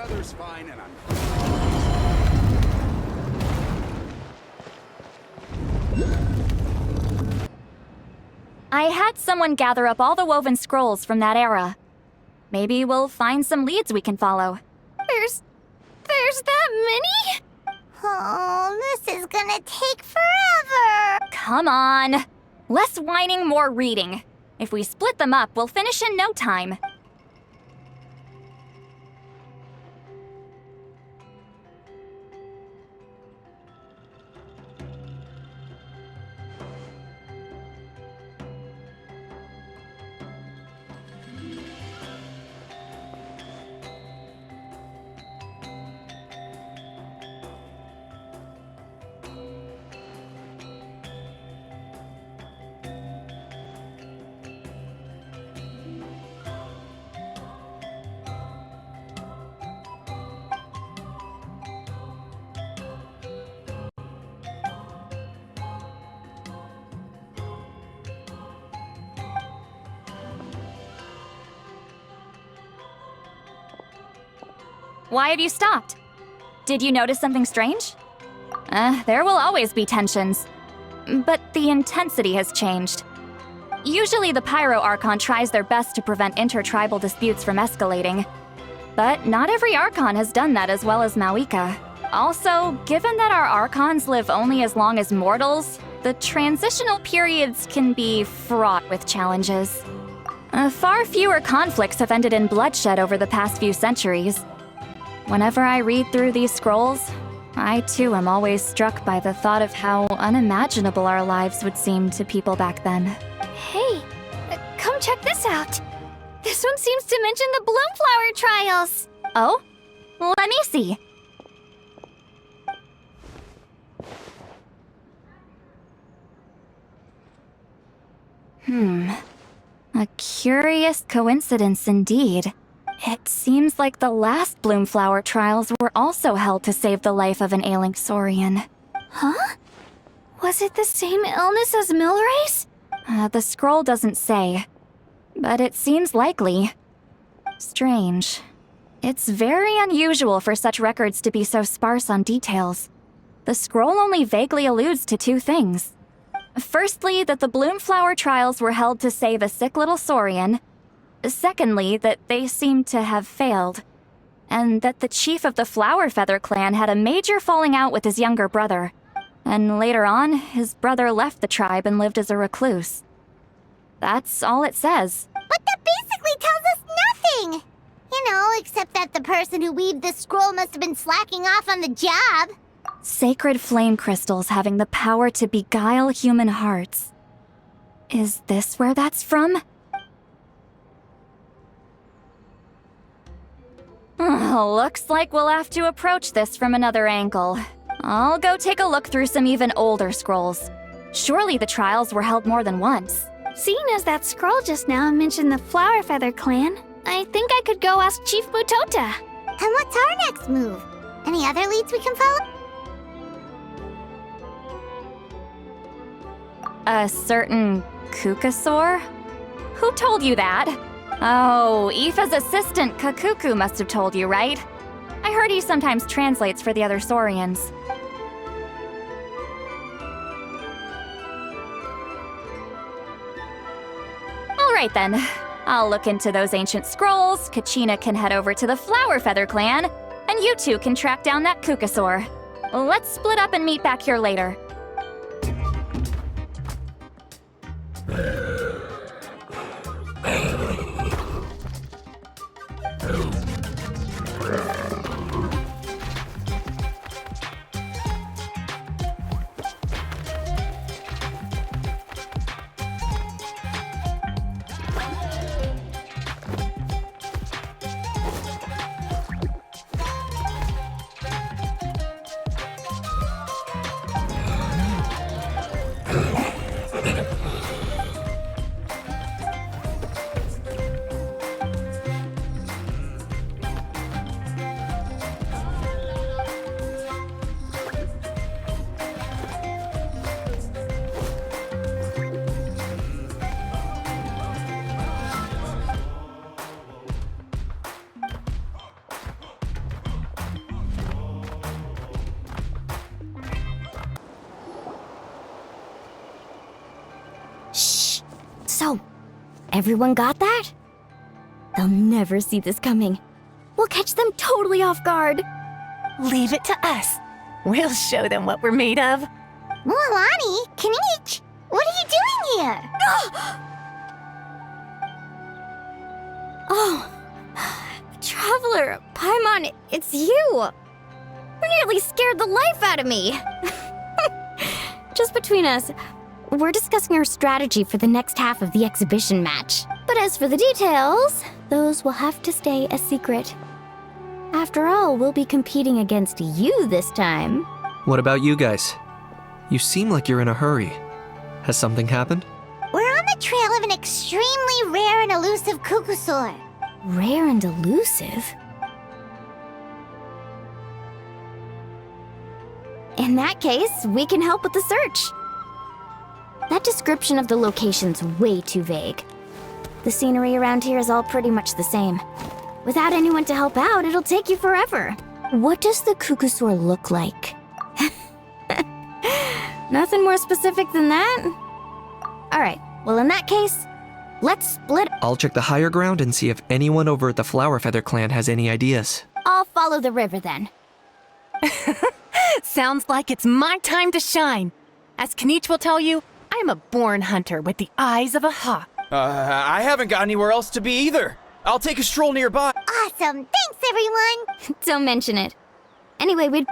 weather's fine and I'm... I had someone gather up all the woven scrolls from that era. Maybe we'll find some leads we can follow. There's that many? Oh, this is gonna take forever. Come on. Less whining, more reading. If we split them up, we'll finish in no time. Why have you stopped? Did you notice something strange? There will always be tensions. But the intensity has changed. Usually the Pyro Archon tries their best to prevent intertribal disputes from escalating. But not every Archon has done that as well as Mawika. Also, given that our Archons live only as long as mortals, the transitional periods can be fraught with challenges. Far fewer conflicts have ended in bloodshed over the past few centuries. Whenever I read through these scrolls, I too am always struck by the thought of how unimaginable our lives would seem to people back then. Hey, come check this out. This one seems to mention the Bloomflower trials. Oh? Let me see. A curious coincidence indeed. It seems like the last Bloomflower trials were also held to save the life of an ailing Saurian. Huh? Was it the same illness as Milrace? The scroll doesn't say, but it seems likely. Strange. It's very unusual for such records to be so sparse on details. The scroll only vaguely alludes to two things. Firstly, that the Bloomflower trials were held to save a sick little Saurian. Secondly, that they seemed to have failed. And that the chief of the Flower Feather clan had a major falling out with his younger brother. And later on, his brother left the tribe and lived as a recluse. That's all it says. But that basically tells us nothing. You know, except that the person who weaved this scroll must have been slacking off on the job. Sacred flame crystals having the power to beguile human hearts. Is this where that's from? Looks like we'll have to approach this from another angle. I'll go take a look through some even older scrolls. Surely the trials were held more than once. Seeing as that scroll just now mentioned the Flower Feather clan, I think I could go ask Chief Mutota. And what's our next move? Any other leads we can follow? A certain Kukasaur? Who told you that? Oh, Aoife's assistant Kakuku must have told you, right? I heard he sometimes translates for the other Saurians. Alright then. I'll look into those ancient scrolls, Kachina can head over to the Flower Feather clan, and you two can track down that Kukasaur. Let's split up and meet back here later. So, everyone got that? They'll never see this coming. We'll catch them totally off guard. Leave it to us. We'll show them what we're made of. Mualani, Kinich, what are you doing here? Oh, Traveler, Paimon, it's you. You nearly scared the life out of me. Just between us, we're discussing our strategy for the next half of the exhibition match. But as for the details, those will have to stay a secret. After all, we'll be competing against you this time. What about you guys? You seem like you're in a hurry. Has something happened? We're on the trail of an extremely rare and elusive Kukusaur. Rare and elusive? In that case, we can help with the search. That description of the location's way too vague. The scenery around here is all pretty much the same. Without anyone to help out, it'll take you forever. What does the Kukusaur look like? Nothing more specific than that? Alright, well in that case, let's split. I'll check the higher ground and see if anyone over at the Flower Feather clan has any ideas. I'll follow the river then. Sounds like it's my time to shine. As Kinich will tell you, I'm a born hunter with the eyes of a hawk. I haven't got anywhere else to be either. I'll take a stroll nearby. Awesome, thanks everyone! Don't mention it. Anyway, we'd...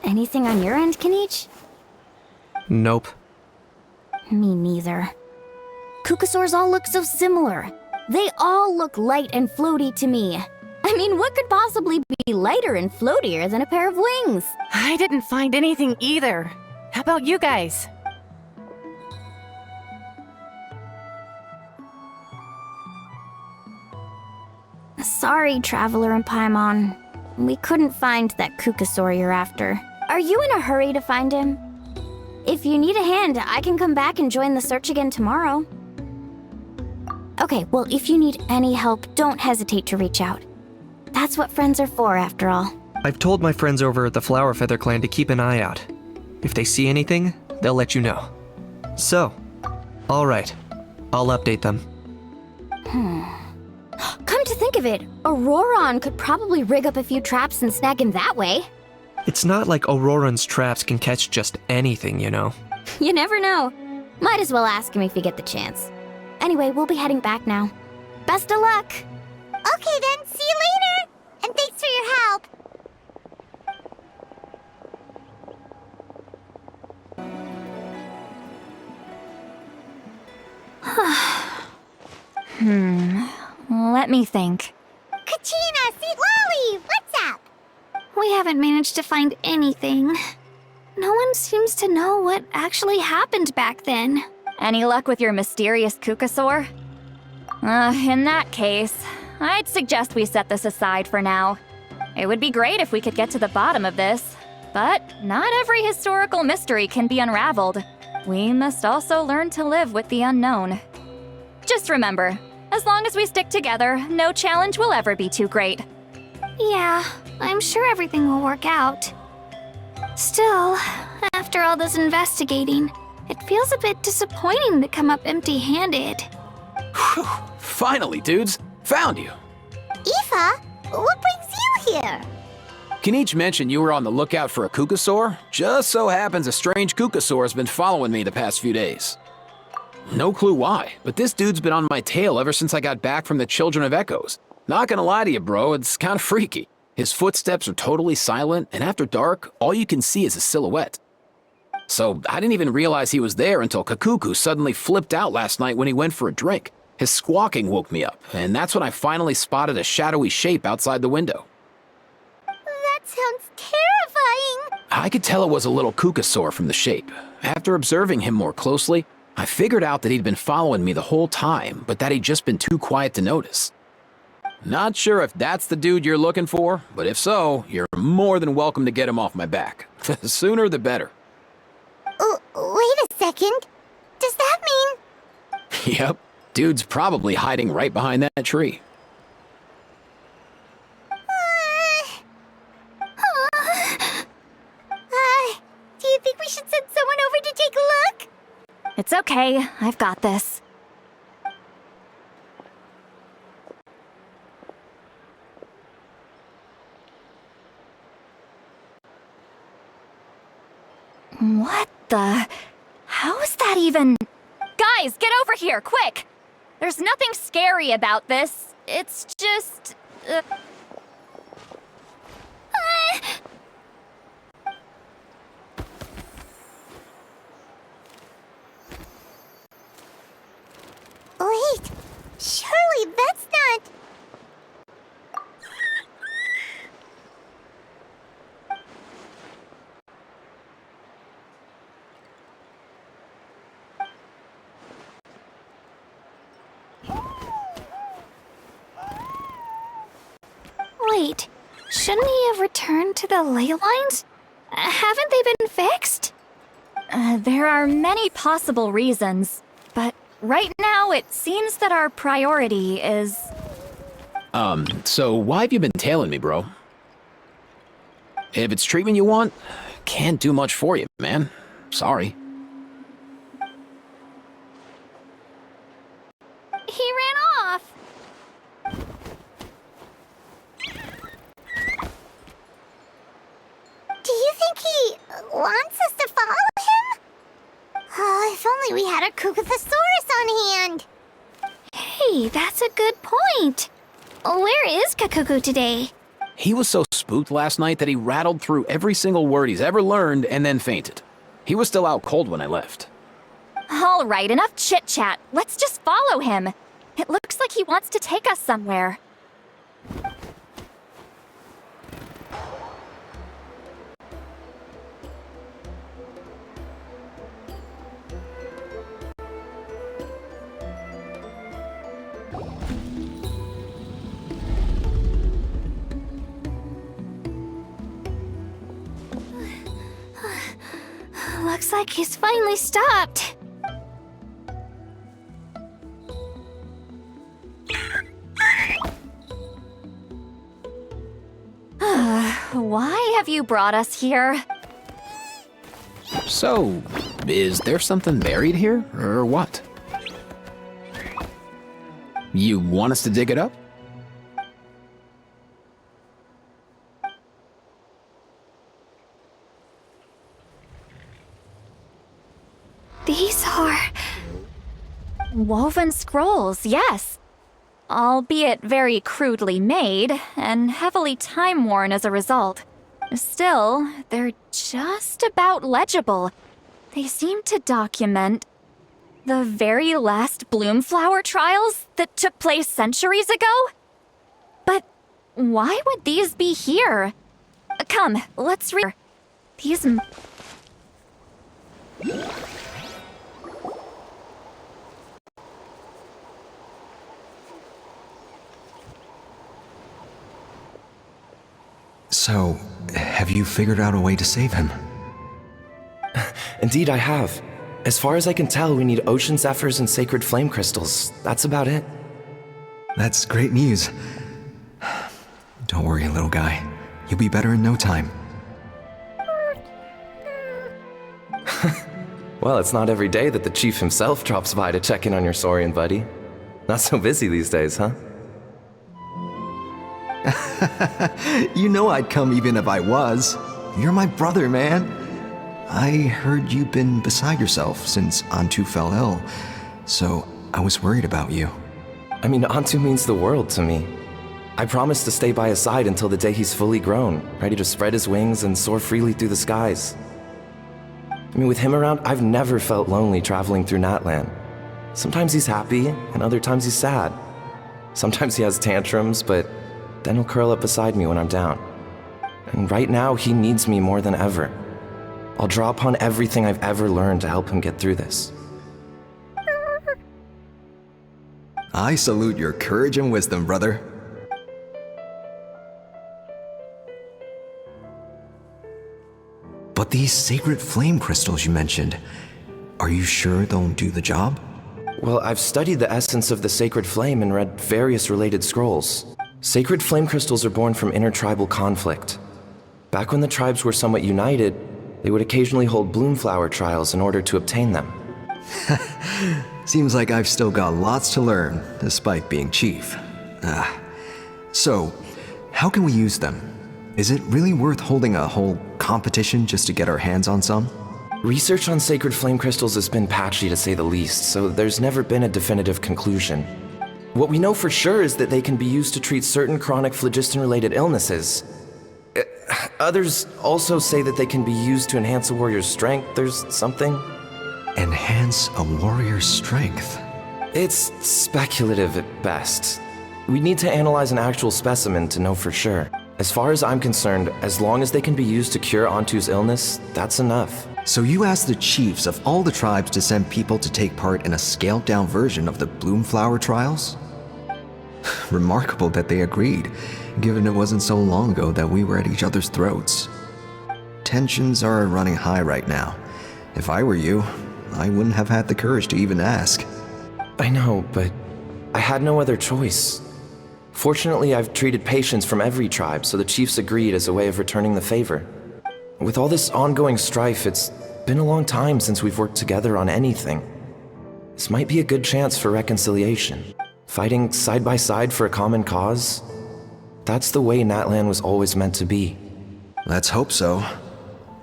Anything on your end, Kinich? Nope. Me neither. Kukusaurs all look so similar. They all look light and floaty to me. I mean, what could possibly be lighter and floatier than a pair of wings? I didn't find anything either. How about you guys? Sorry, Traveler and Paimon. We couldn't find that Kukusaur you're after. Are you in a hurry to find him? If you need a hand, I can come back and join the search again tomorrow. Okay, well, if you need any help, don't hesitate to reach out. That's what friends are for, after all. I've told my friends over at the Flower Feather clan to keep an eye out. If they see anything, they'll let you know. So, alright. I'll update them. Come to think of it, Auroron could probably rig up a few traps and snag him that way. It's not like Auroran's traps can catch just anything, you know. You never know. Might as well ask him if you get the chance. Anyway, we'll be heading back now. Best of luck! Okay then, see you later! And thanks for your help! Let me think. Kachina, Seat Lolly, what's up? We haven't managed to find anything. No one seems to know what actually happened back then. Any luck with your mysterious Kukusaur? In that case, I'd suggest we set this aside for now. It would be great if we could get to the bottom of this, but not every historical mystery can be unraveled. We must also learn to live with the unknown. Just remember, as long as we stick together, no challenge will ever be too great. Yeah, I'm sure everything will work out. Still, after all this investigating, it feels a bit disappointing to come up empty-handed. Whew, finally, dudes. Found you. Aoife, what brings you here? Kinich mentioned you were on the lookout for a Kukasaur. Just so happens a strange Kukasaur has been following me the past few days. No clue why, but this dude's been on my tail ever since I got back from the Children of Echoes. Not gonna lie to you, bro, it's kinda freaky. His footsteps are totally silent, and after dark, all you can see is a silhouette. So I didn't even realize he was there until Kakuku suddenly flipped out last night when he went for a drink. His squawking woke me up, and that's when I finally spotted a shadowy shape outside the window. That sounds terrifying. I could tell it was a little Kukasaur from the shape. After observing him more closely, I figured out that he'd been following me the whole time, but that he'd just been too quiet to notice. Not sure if that's the dude you're looking for, but if so, you're more than welcome to get him off my back. The sooner the better. Wait a second. Does that mean... Yep, dude's probably hiding right behind that tree. Do you think we should send someone over to take a look? It's okay, I've got this. What the? How is that even? Guys, get over here, quick! There's nothing scary about this. It's just... Wait, surely that's not... Wait, shouldn't he have returned to the ley lines? Haven't they been fixed? There are many possible reasons, but right now it seems that our priority is... So why have you been tailing me, bro? If it's treatment you want, can't do much for you, man. Sorry. He ran off. Do you think he wants us to follow him? Oh, if only we had a Kukathosaurus on hand. Hey, that's a good point. Where is Kakuku today? He was so spooked last night that he rattled through every single word he's ever learned and then fainted. He was still out cold when I left. All right, enough chit-chat. Let's just follow him. It looks like he wants to take us somewhere. Looks like he's finally stopped. Why have you brought us here? So, is there something buried here, or what? You want us to dig it up? These are... Woven scrolls, yes. Albeit very crudely made, and heavily time-worn as a result. Still, they're just about legible. They seem to document the very last Bloomflower trials that took place centuries ago? But why would these be here? Come, let's read. These... So, have you figured out a way to save him? Indeed, I have. As far as I can tell, we need ocean zephyrs and sacred flame crystals. That's about it. That's great news. Don't worry, little guy. You'll be better in no time. Well, it's not every day that the chief himself drops by to check in on your Saurian buddy. Not so busy these days, huh? You know I'd come even if I was. You're my brother, man. I heard you've been beside yourself since Antu fell ill, so I was worried about you. I mean, Antu means the world to me. I promised to stay by his side until the day he's fully grown, ready to spread his wings and soar freely through the skies. I mean, with him around, I've never felt lonely traveling through Natlan. Sometimes he's happy, and other times he's sad. Sometimes he has tantrums, but then he'll curl up beside me when I'm down. And right now, he needs me more than ever. I'll draw upon everything I've ever learned to help him get through this. I salute your courage and wisdom, brother. But these sacred flame crystals you mentioned, are you sure they'll do the job? Well, I've studied the essence of the sacred flame and read various related scrolls. Sacred flame crystals are born from intertribal conflict. Back when the tribes were somewhat united, they would occasionally hold bloomflower trials in order to obtain them. Seems like I've still got lots to learn, despite being chief. So, how can we use them? Is it really worth holding a whole competition just to get our hands on some? Research on sacred flame crystals has been patchy to say the least, so there's never been a definitive conclusion. What we know for sure is that they can be used to treat certain chronic phlogiston-related illnesses. Others also say that they can be used to enhance a warrior's strength. There's something. Enhance a warrior's strength? It's speculative at best. We need to analyze an actual specimen to know for sure. As far as I'm concerned, as long as they can be used to cure Antu's illness, that's enough. So you asked the chiefs of all the tribes to send people to take part in a scaled-down version of the Bloomflower trials? Remarkable that they agreed, given it wasn't so long ago that we were at each other's throats. Tensions are running high right now. If I were you, I wouldn't have had the courage to even ask. I know, but I had no other choice. Fortunately, I've treated patients from every tribe, so the chiefs agreed as a way of returning the favor. With all this ongoing strife, it's been a long time since we've worked together on anything. This might be a good chance for reconciliation. Fighting side by side for a common cause? That's the way Natlan was always meant to be. Let's hope so.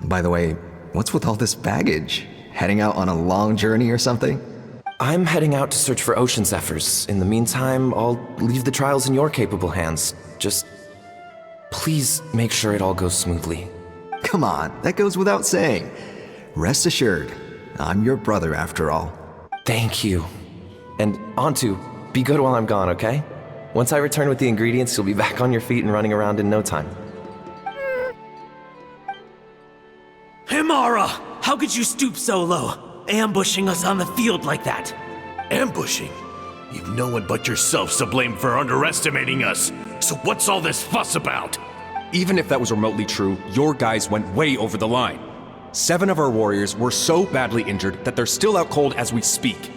By the way, what's with all this baggage? Heading out on a long journey or something? I'm heading out to search for ocean zephyrs. In the meantime, I'll leave the trials in your capable hands. Just please make sure it all goes smoothly. Come on, that goes without saying. Rest assured, I'm your brother after all. Thank you. And Antu, be good while I'm gone, okay? Once I return with the ingredients, you'll be back on your feet and running around in no time. Himara! How could you stoop so low? Ambushing us on the field like that. Ambushing? You've no one but yourself to blame for underestimating us. So what's all this fuss about? Even if that was remotely true, your guys went way over the line. 7 of our warriors were so badly injured that they're still out cold as we speak.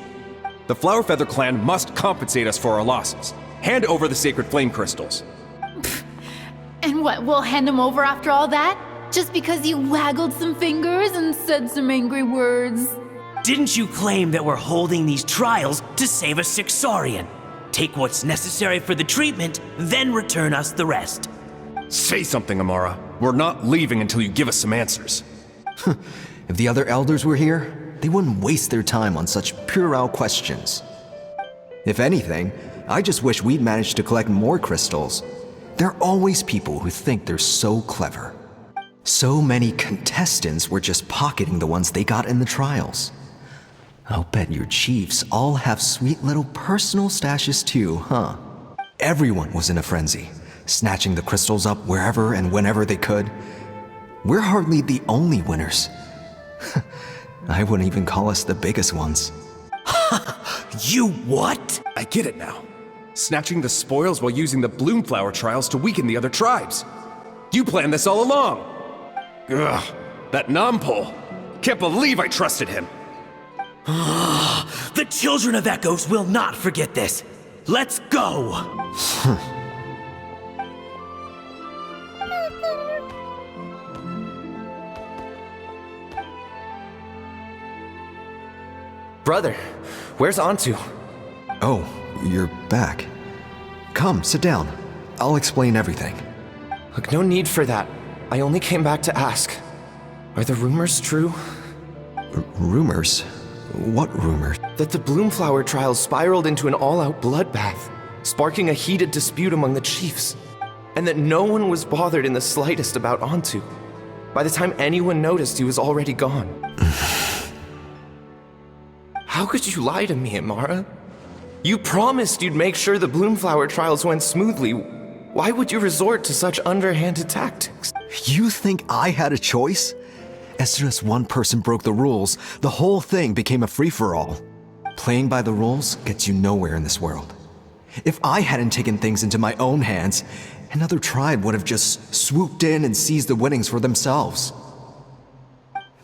The Flower Feather clan must compensate us for our losses. Hand over the sacred flame crystals. And what, we'll hand them over after all that? Just because you waggled some fingers and said some angry words? Didn't you claim that we're holding these trials to save a sick Saurian? Take what's necessary for the treatment, then return us the rest. Say something, Amara. We're not leaving until you give us some answers. If the other elders were here, they wouldn't waste their time on such puerile questions. If anything, I just wish we'd managed to collect more crystals. There are always people who think they're so clever. So many contestants were just pocketing the ones they got in the trials. I'll bet your chiefs all have sweet little personal stashes too, huh? Everyone was in a frenzy, snatching the crystals up wherever and whenever they could. We're hardly the only winners. I wouldn't even call us the biggest ones. You what? I get it now. Snatching the spoils while using the Bloomflower trials to weaken the other tribes. You planned this all along! Ugh, that Nampol. Can't believe I trusted him. The children of Echoes will not forget this. Let's go! Brother, where's Antu? Oh, you're back. Come, sit down. I'll explain everything. Look, no need for that. I only came back to ask. Are the rumors true? Rumors? What rumors? That the Bloomflower trials spiraled into an all-out bloodbath, sparking a heated dispute among the chiefs. And that no one was bothered in the slightest about Antu. By the time anyone noticed, he was already gone. How could you lie to me, Amara? You promised you'd make sure the Bloomflower trials went smoothly. Why would you resort to such underhanded tactics? You think I had a choice? As soon as one person broke the rules, the whole thing became a free-for-all. Playing by the rules gets you nowhere in this world. If I hadn't taken things into my own hands, another tribe would have just swooped in and seized the winnings for themselves.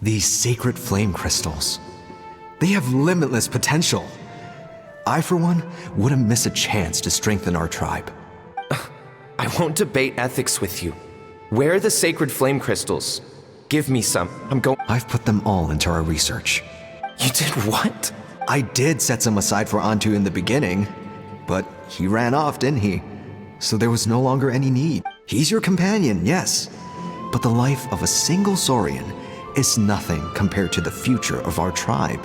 These sacred flame crystals, they have limitless potential. I, for one, wouldn't miss a chance to strengthen our tribe. I won't debate ethics with you. Where are the sacred flame crystals? Give me some. I've put them all into our research. You did what? I did set some aside for Antu in the beginning, but he ran off, didn't he? So there was no longer any need. He's your companion, yes, but the life of a single Saurian is nothing compared to the future of our tribe.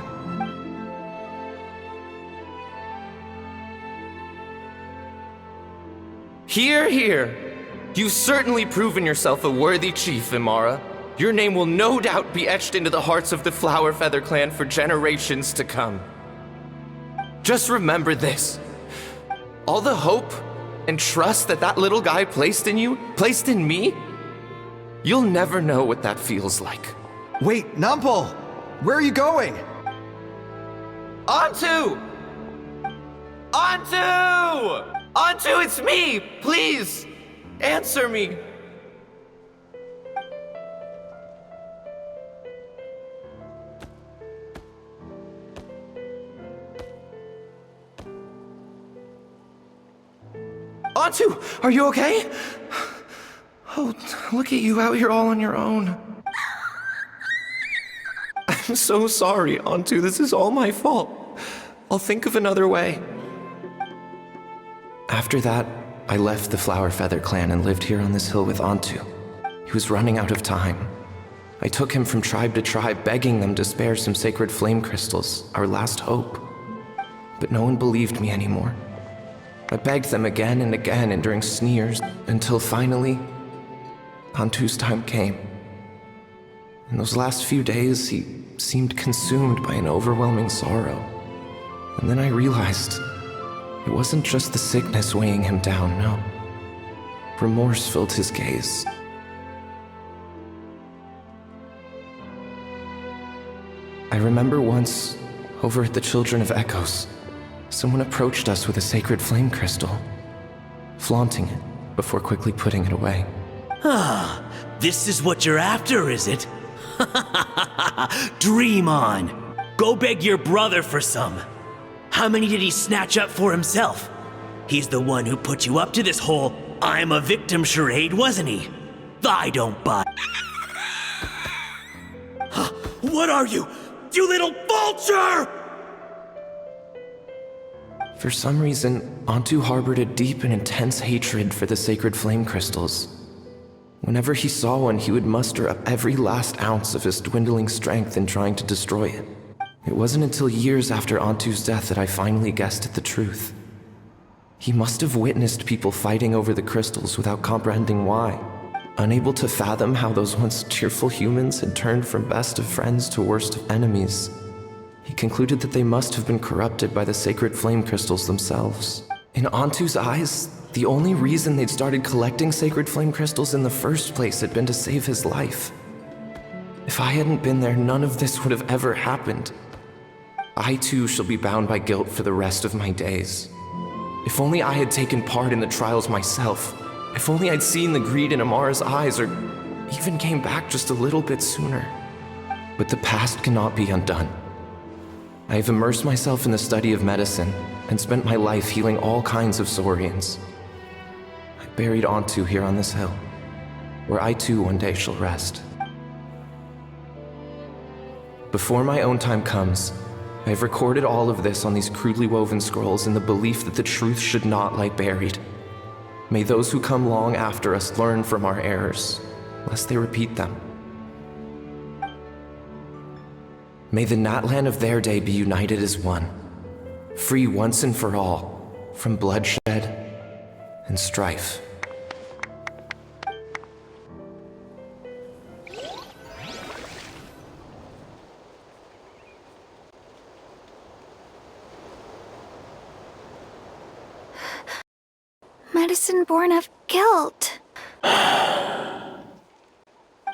Hear, hear. You've certainly proven yourself a worthy chief, Imara. Your name will no doubt be etched into the hearts of the Flower Feather clan for generations to come. Just remember this. All the hope and trust that little guy placed in you, placed in me, you'll never know what that feels like. Wait, Nampol! Where are you going? Antu! Antu! Antu, it's me! Please! Answer me! Antu, are you okay? Oh, look at you out here all on your own. I'm so sorry, Antu. This is all my fault. I'll think of another way. After that, I left the Flower Feather clan and lived here on this hill with Antu. He was running out of time. I took him from tribe to tribe, begging them to spare some sacred flame crystals, our last hope. But no one believed me anymore. I begged them again and again, enduring sneers, until finally, Antu's time came. In those last few days, he seemed consumed by an overwhelming sorrow. And then I realized it wasn't just the sickness weighing him down, no. Remorse filled his gaze. I remember once, over at the Children of Echoes, someone approached us with a sacred flame crystal, flaunting it before quickly putting it away. Ah, this is what you're after, is it? Dream on. Go beg your brother for some. How many did he snatch up for himself? He's the one who put you up to this whole I'm a victim charade, wasn't he? I don't buy. What are you? You little vulture! For some reason, Antu harbored a deep and intense hatred for the sacred flame crystals. Whenever he saw one, he would muster up every last ounce of his dwindling strength in trying to destroy it. It wasn't until years after Antu's death that I finally guessed at the truth. He must have witnessed people fighting over the crystals without comprehending why. Unable to fathom how those once cheerful humans had turned from best of friends to worst of enemies, he concluded that they must have been corrupted by the sacred flame crystals themselves. In Antu's eyes, the only reason they'd started collecting sacred flame crystals in the first place had been to save his life. If I hadn't been there, none of this would have ever happened. I too shall be bound by guilt for the rest of my days. If only I had taken part in the trials myself, If only I'd seen the greed in Amara's eyes, or even came back just a little bit sooner. But the past cannot be undone. I have immersed myself in the study of medicine and spent my life healing all kinds of saurians. I buried Antu here on this hill, where I too one day shall rest. Before my own time comes, I have recorded all of this on these crudely woven scrolls in the belief that the truth should not lie buried. May those who come long after us learn from our errors, lest they repeat them. May the Natlan of their day be united as one, free once and for all from bloodshed and strife. Medicine born of guilt.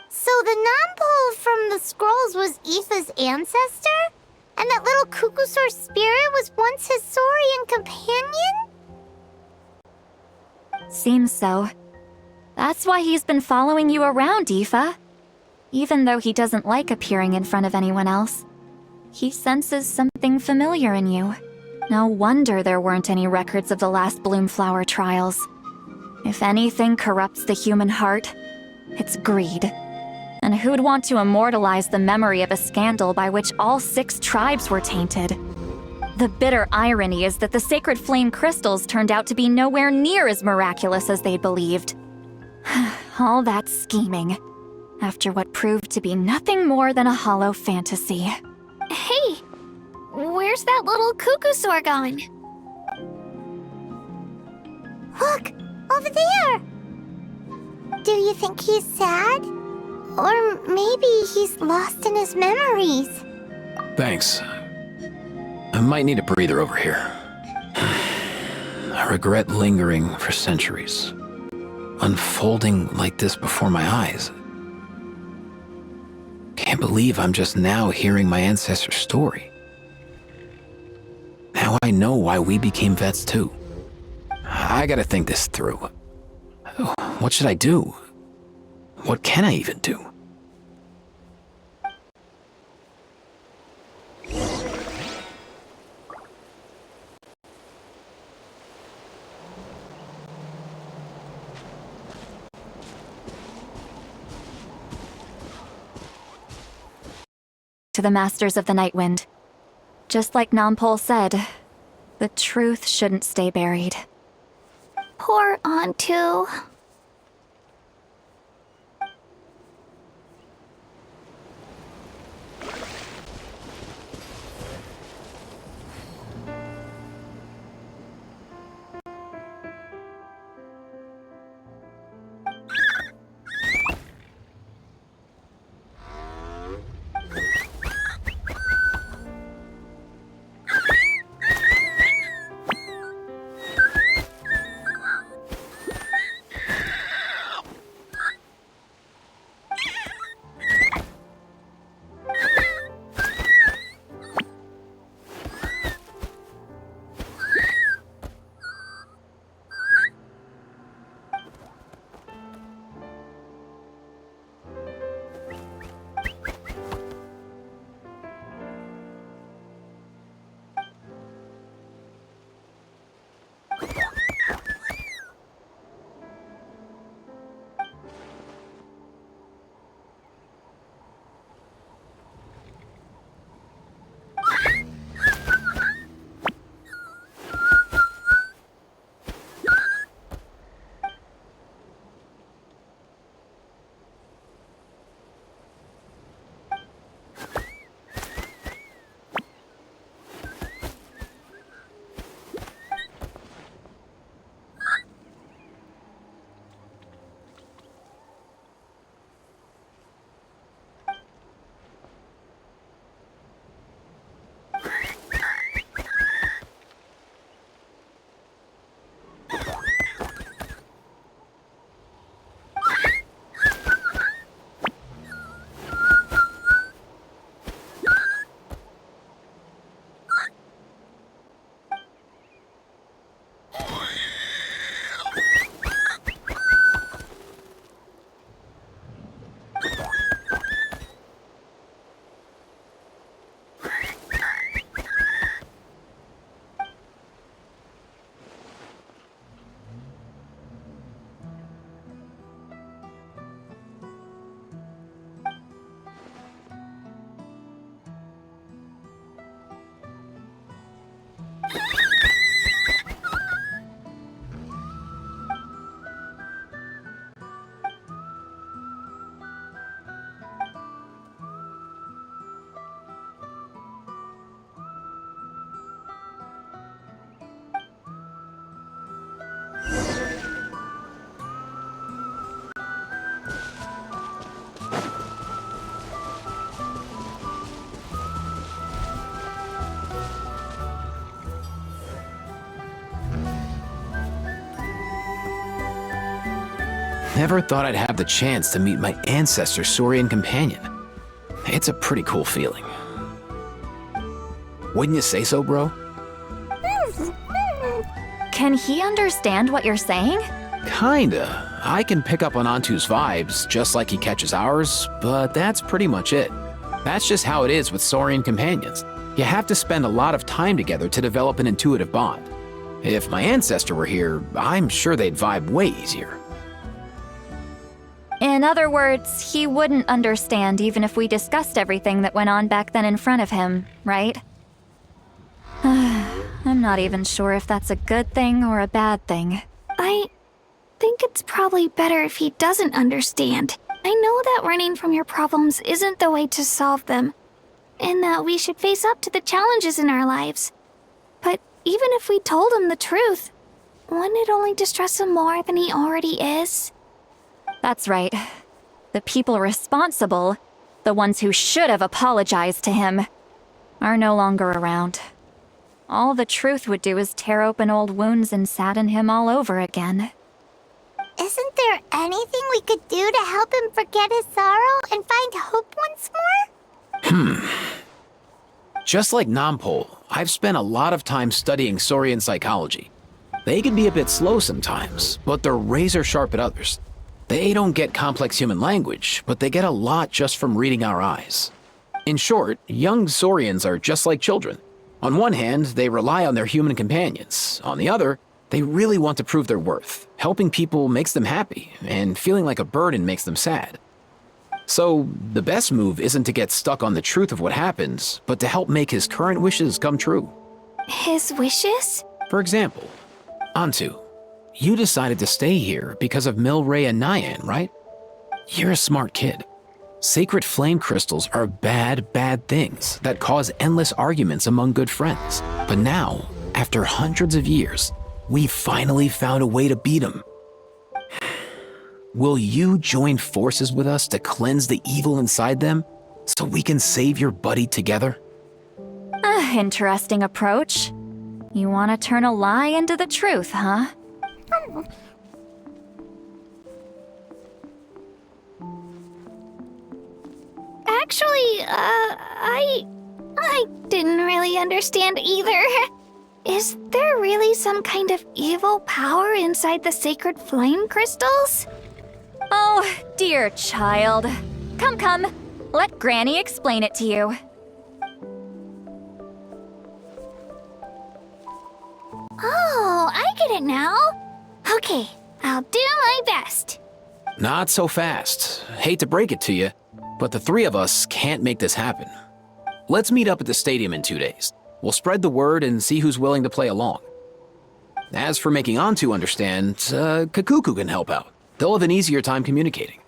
So the non-pole from the scrolls was Aoife's ancestor? And that little Kukusaur spirit was once his saurian companion? Seems so. That's why he's been following you around, Aoife. Even though he doesn't like appearing in front of anyone else, he senses something familiar in you. No wonder there weren't any records of the last Bloomflower trials. If anything corrupts the human heart, it's greed. And who'd want to immortalize the memory of a scandal by which all 6 tribes were tainted? The bitter irony is that the sacred flame crystals turned out to be nowhere near as miraculous as they'd believed. All that scheming, after what proved to be nothing more than a hollow fantasy. Hey, where's that little Kukusaur gone? Look, over there! Do you think he's sad? Or maybe he's lost in his memories. Thanks. I might need a breather over here. A regret lingering for centuries. Unfolding like this before my eyes. Can't believe I'm just now hearing my ancestor's story. Now I know why we became vets too. I gotta think this through. What should I do? What can I even do? To the Masters of the Night Wind. Just like Nampol said, the truth shouldn't stay buried. Poor Antu. Never thought I'd have the chance to meet my ancestor Saurian companion. It's a pretty cool feeling. Wouldn't you say so, bro? Can he understand what you're saying? Kinda. I can pick up on Antu's vibes, just like he catches ours, but that's pretty much it. That's just how it is with Saurian companions. You have to spend a lot of time together to develop an intuitive bond. If my ancestor were here, I'm sure they'd vibe way easier. In other words, he wouldn't understand even if we discussed everything that went on back then in front of him, right? I'm not even sure if that's a good thing or a bad thing. I think it's probably better if he doesn't understand. I know that running from your problems isn't the way to solve them, and that we should face up to the challenges in our lives. But even if we told him the truth, wouldn't it only distress him more than he already is? That's right. The people responsible, the ones who should have apologized to him, are no longer around. All the truth would do is tear open old wounds and sadden him all over again. Isn't there anything we could do to help him forget his sorrow and find hope once more? Just like Nampol, I've spent a lot of time studying Saurian psychology. They can be a bit slow sometimes, but they're razor sharp at others. They don't get complex human language, but they get a lot just from reading our eyes. In short, young Saurians are just like children. On one hand, they rely on their human companions. On the other, they really want to prove their worth. Helping people makes them happy, and feeling like a burden makes them sad. So, the best move isn't to get stuck on the truth of what happened, but to help make his current wishes come true. His wishes? For example, Antu, you decided to stay here because of Milray and Nyan, right? You're a smart kid. Sacred flame crystals are bad, bad things that cause endless arguments among good friends. But now, after hundreds of years, we finally found a way to beat them. Will you join forces with us to cleanse the evil inside them so we can save your buddy together? Interesting approach. You want to turn a lie into the truth, huh? Actually, I didn't really understand either. Is there really some kind of evil power inside the sacred flame crystals? Oh, dear child. Come. Let Granny explain it to you. Oh, I get it now. Okay, I'll do my best. Not so fast. Hate to break it to you, but the three of us can't make this happen. Let's meet up at the stadium in 2 days. We'll spread the word and see who's willing to play along. As for making Antu understand, Kakuku can help out. They'll have an easier time communicating.